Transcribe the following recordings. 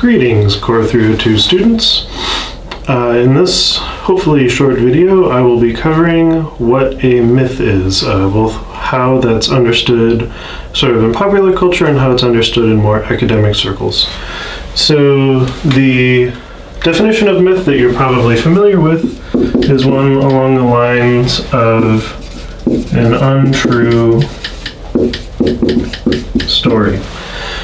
Greetings, Core 302 students. In this hopefully short video, I will be covering what a myth is, both how that's understood sort of in popular culture and how it's understood in more academic circles. So the definition of myth that you're probably familiar with is one along the lines of an untrue story.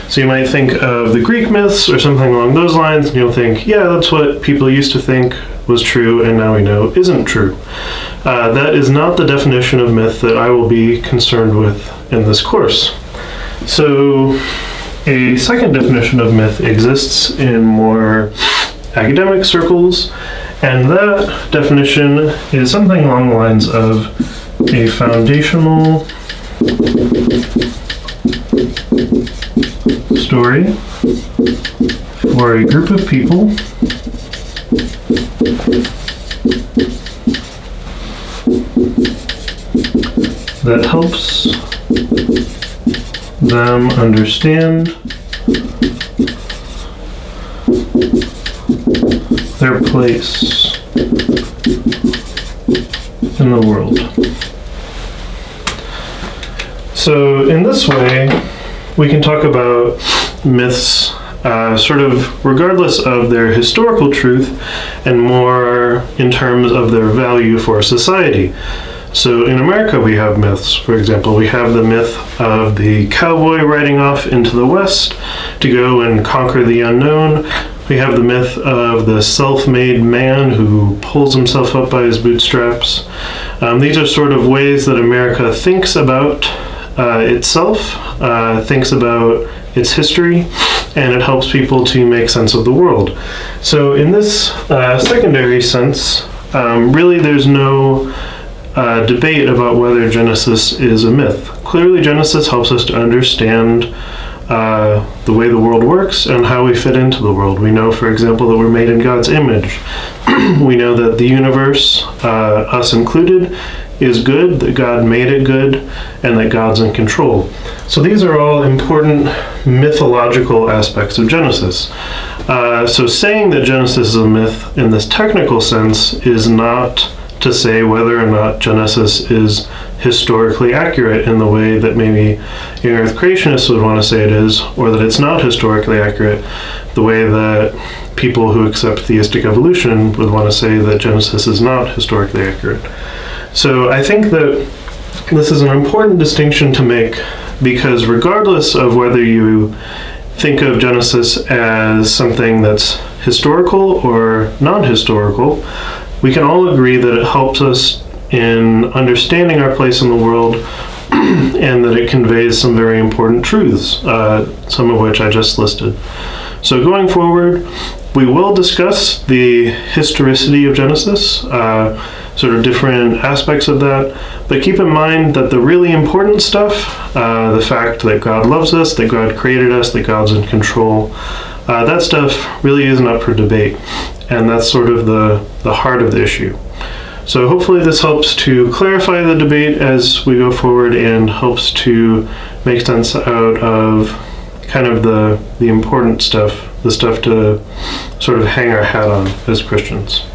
So you might think of the Greek myths or something along those lines, and you'll think, yeah, that's what people used to think was true, and now we know isn't true. That is not the definition of myth that I will be concerned with in this course. So a second definition of myth exists in more academic circles, and that definition is something along the lines of a foundational story for a group of people that helps them understand their place in the world. So in this way, we can talk about myths sort of regardless of their historical truth and more in terms of their value for society. So in America we have myths. For example, we have the myth of the cowboy riding off into the West to go and conquer the unknown. We have the myth of the self-made man who pulls himself up by his bootstraps. These are sort of ways that America thinks about itself, thinks about its history, and it helps people to make sense of the world. So in this secondary sense, really there's no debate about whether Genesis is a myth. Clearly Genesis helps us to understand the way the world works and how we fit into the world. We know, for example, that we're made in God's image. We know that the universe, us included, is good, that God made it good, and that God's in control. So these are all important mythological aspects of Genesis. So saying that Genesis is a myth in this technical sense is not to say whether or not Genesis is historically accurate in the way that maybe Earth creationists would want to say it is, or that it's not historically accurate the way that people who accept theistic evolution would want to say that Genesis is not historically accurate. So I think that this is an important distinction to make, because regardless of whether you think of Genesis as something that's historical or non-historical, we can all agree that it helps us in understanding our place in the world and that it conveys some very important truths, some of which I just listed. So going forward, we will discuss the historicity of Genesis, sort of different aspects of that, but keep in mind that the really important stuff, the fact that God loves us, that God created us, that God's in control, that stuff really isn't up for debate, and that's sort of the heart of the issue. So hopefully this helps to clarify the debate as we go forward and helps to make sense out of kind of the important stuff, the stuff to sort of hang our hat on as Christians.